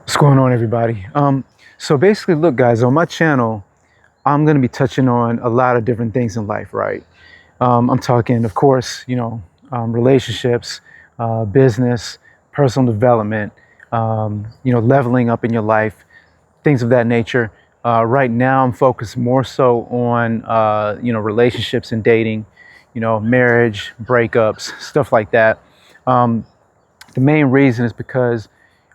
What's going on, everybody? So basically, look, guys, on my channel, I'm going to be touching on a lot of different things in life, right? I'm talking, of course, relationships, business, personal development, leveling up in your life, things of that nature. Right now, I'm focused more so on, relationships and dating, marriage, breakups, stuff like that. Um, the main reason is because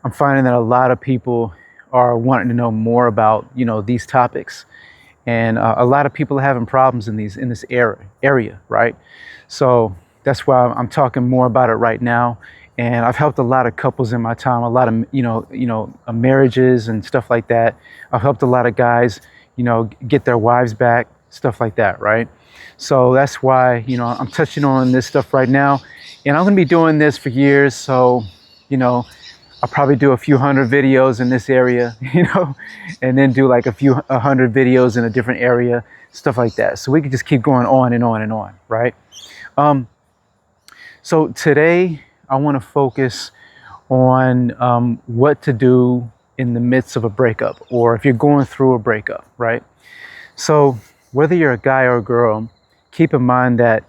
I'm finding that a lot of people are wanting to know more about, these topics, and a lot of people are having problems in this area, right? So that's why I'm talking more about it right now. And I've helped a lot of couples in my time, a lot of marriages and stuff like that. I've helped a lot of guys, get their wives back, stuff like that, right? So that's why I'm touching on this stuff right now, and I'm going to be doing this for years. So, you know, I'll probably do a few hundred videos in this area, and then do like a hundred videos in a different area, stuff like that. So we could just keep going on and on and on, right? Um, so today I want to focus on what to do in the midst of a breakup, or if you're going through a breakup, right? So whether you're a guy or a girl, keep in mind that,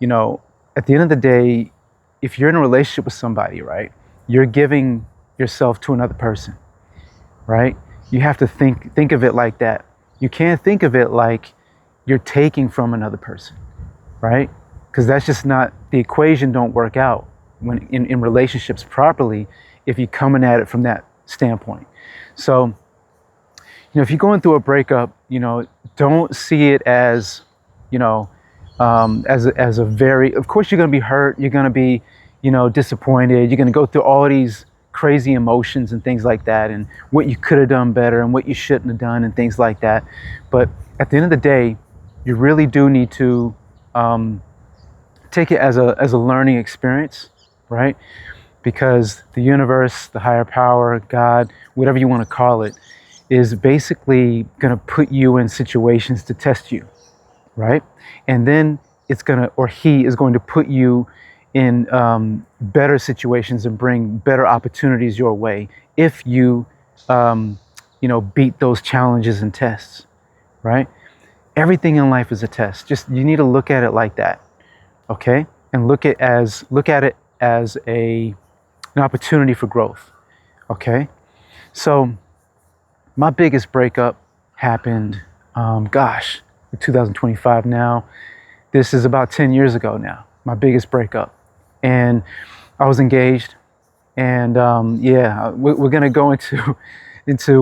at the end of the day, if you're in a relationship with somebody, right, you're giving yourself to another person, right? You have to think of it like that. You can't think of it like you're taking from another person, right? Because that's just not, the equation don't work out when in relationships properly if you're coming at it from that standpoint. So, if you're going through a breakup, don't see it as, as a very, of course you're going to be hurt, you're going to be, disappointed, you're going to go through all these crazy emotions and things like that, and what you could have done better and what you shouldn't have done and things like that. But at the end of the day, you really do need to take it as a learning experience, right? Because the universe, the higher power, God, whatever you want to call it, is basically going to put you in situations to test you, right? And then he is going to put you in better situations and bring better opportunities your way if you, beat those challenges and tests, right? Everything in life is a test. Just you need to look at it like that, okay? And look at it as an opportunity for growth, okay? So my biggest breakup happened, in 2025 now. This is about 10 years ago now, my biggest breakup. And I was engaged. And we're going to go into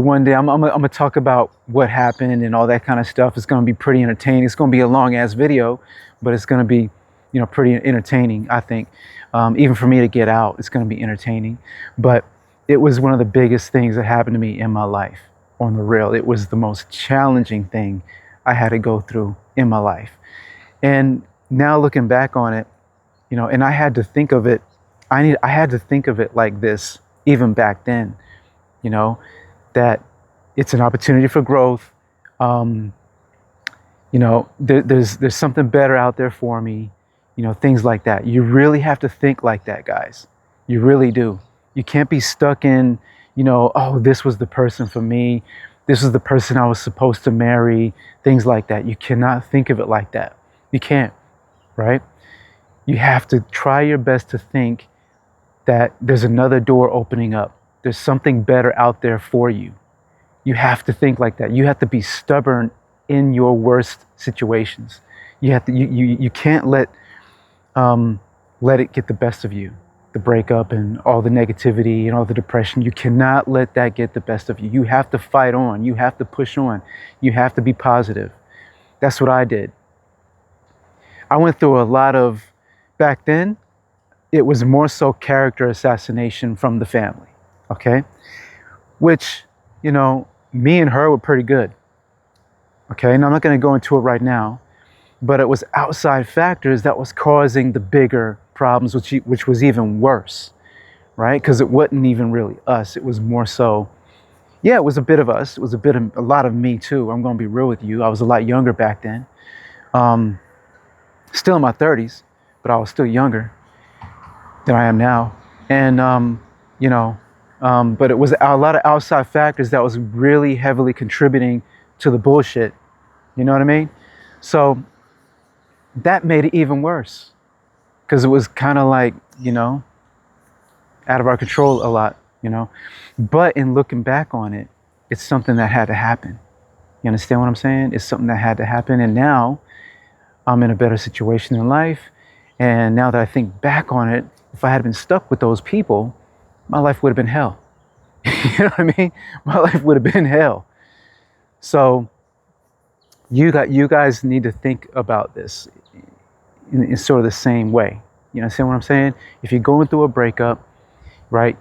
one day. I'm going to talk about what happened and all that kind of stuff. It's going to be pretty entertaining. It's going to be a long ass video, but it's going to be, pretty entertaining, I think. Even for me to get out, it's going to be entertaining. But it was one of the biggest things that happened to me in my life, on the real. It was the most challenging thing I had to go through in my life. And now looking back on it, and I had to think of it, I had to think of it like this even back then, that it's an opportunity for growth. There's something better out there for me, things like that. You really have to think like that, guys. You really do. You can't be stuck in, oh, this was the person for me. This is the person I was supposed to marry, things like that. You cannot think of it like that. You can't, right? You have to try your best to think that there's another door opening up. There's something better out there for you. You have to think like that. You have to be stubborn in your worst situations. You can't let it get the best of you. The breakup and all the negativity and all the depression. You cannot let that get the best of you. You have to fight on. You have to push on. You have to be positive. That's what I did. I went through a lot of, back then, it was more so character assassination from the family, okay? Which, me and her were pretty good, okay? And I'm not going to go into it right now, but it was outside factors that was causing the bigger problems, which was even worse, right? Because it wasn't even really us. It was more so, yeah, it was a bit of us. It was a lot of me too. I'm going to be real with you. I was a lot younger back then. Still in my 30s, but I was still younger than I am now. And, But it was a lot of outside factors that was really heavily contributing to the bullshit. You know what I mean? So that made it even worse because it was kind of like, out of our control a lot, But in looking back on it, it's something that had to happen. You understand what I'm saying? It's something that had to happen. And now I'm in a better situation in life. And now that I think back on it, if I had been stuck with those people, my life would have been hell. You know what I mean? My life would have been hell. So you guys need to think about this in sort of the same way. You understand what I'm saying? If you're going through a breakup, right?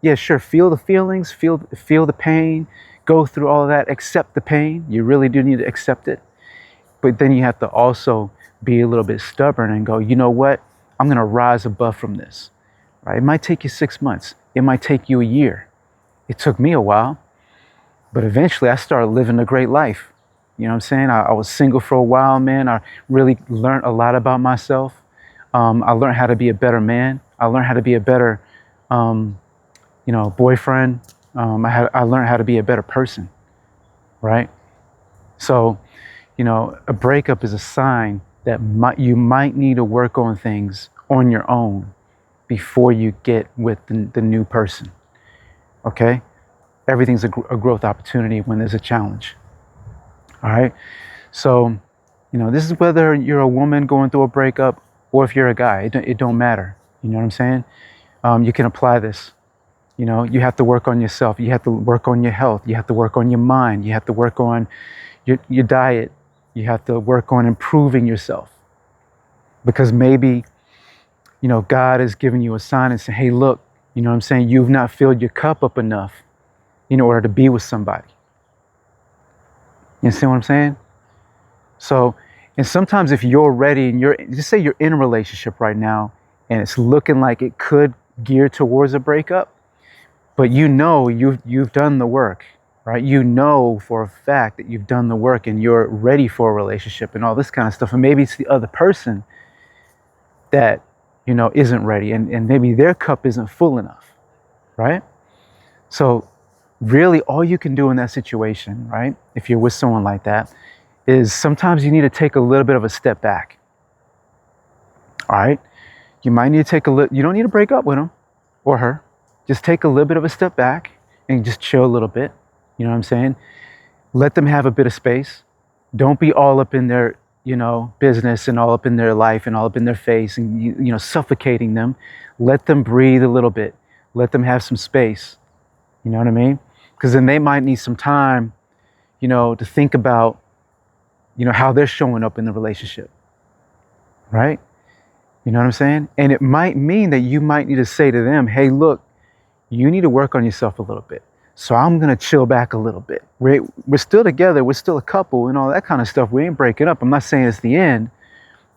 Yeah, sure. Feel the feelings, feel the pain, go through all of that, accept the pain. You really do need to accept it. But then you have to also be a little bit stubborn and go, you know what? I'm going to rise above from this, right? It might take you 6 months. It might take you a year. It took me a while, but eventually I started living a great life. You know what I'm saying? I was single for a while, man. I really learned a lot about myself. I learned how to be a better man. I learned how to be a better, boyfriend. I learned how to be a better person, right? So, a breakup is a sign that you might need to work on things on your own before you get with the new person, okay? Everything's a growth opportunity when there's a challenge, all right? So, this is whether you're a woman going through a breakup or if you're a guy, it don't matter. You know what I'm saying? You can apply this. You have to work on yourself. You have to work on your health. You have to work on your mind. You have to work on your diet. You have to work on improving yourself. Because maybe, God has given you a sign and say, hey, look, you know what I'm saying? You've not filled your cup up enough in order to be with somebody. You see what I'm saying? So, and sometimes if you're ready and just say you're in a relationship right now and it's looking like it could gear towards a breakup, but you've done the work, right? You know for a fact that you've done the work and you're ready for a relationship and all this kind of stuff. And maybe it's the other person that, isn't ready and maybe their cup isn't full enough, right? So really all you can do in that situation, right? If you're with someone like that, is sometimes you need to take a little bit of a step back. All right? You might need to you don't need to break up with him or her. Just take a little bit of a step back and just chill a little bit. You know what I'm saying? Let them have a bit of space. Don't be all up in their, business and all up in their life and all up in their face and, suffocating them. Let them breathe a little bit. Let them have some space. You know what I mean? Because then they might need some time, to think about, how they're showing up in the relationship, right? You know what I'm saying? And it might mean that you might need to say to them, hey, look, you need to work on yourself a little bit. So I'm going to chill back a little bit. We're still together. We're still a couple and all that kind of stuff. We ain't breaking up. I'm not saying it's the end,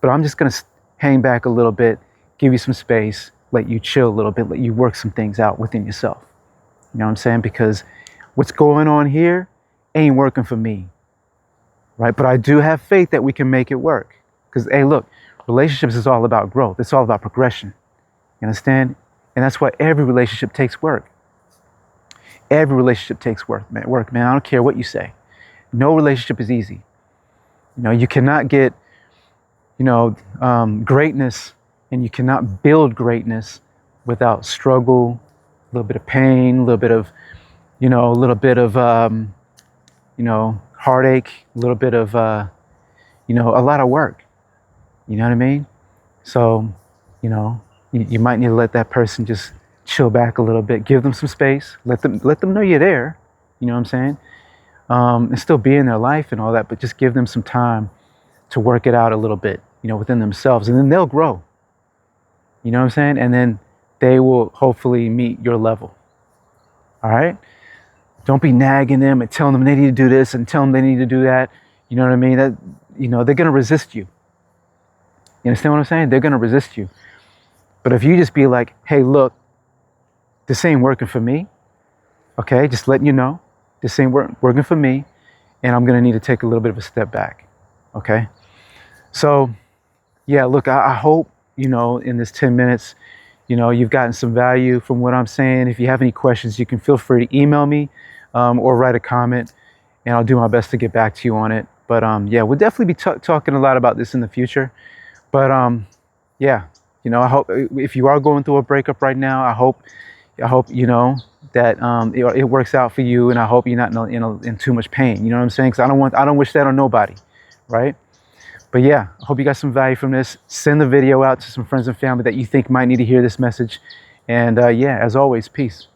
but I'm just going to hang back a little bit, give you some space, let you chill a little bit, let you work some things out within yourself. You know what I'm saying? Because what's going on here ain't working for me, right? But I do have faith that we can make it work. Because, hey, look, relationships is all about growth. It's all about progression. You understand? And that's why every relationship takes work. Every relationship takes work, man. I don't care what you say. No relationship is easy. You cannot get, greatness, and you cannot build greatness without struggle, a little bit of pain, a little bit of, heartache, a little bit of, a lot of work. You know what I mean? So, you might need to let that person just chill back a little bit, give them some space, let them know you're there, you know what I'm saying? And still be in their life and all that, but just give them some time to work it out a little bit, within themselves, and then they'll grow. You know what I'm saying? And then they will hopefully meet your level. All right? Don't be nagging them and telling them they need to do this and tell them they need to do that. You know what I mean? That, they're going to resist you. You understand what I'm saying? They're going to resist you. But if you just be like, hey, look, this ain't working for me. Okay, just letting you know, this ain't working for me, and I'm going to need to take a little bit of a step back. Okay? So, yeah, look, I hope, in this 10 minutes, you know, you've gotten some value from what I'm saying. If you have any questions, you can feel free to email me or write a comment, and I'll do my best to get back to you on it. But yeah, we'll definitely be talking a lot about this in the future. But yeah, you know, I hope if you are going through a breakup right now, I hope you know that it works out for you, and I hope you're not in too much pain. You know what I'm saying? Because I don't wish that on nobody, right? But yeah, I hope you got some value from this. Send the video out to some friends and family that you think might need to hear this message. And yeah, as always, peace.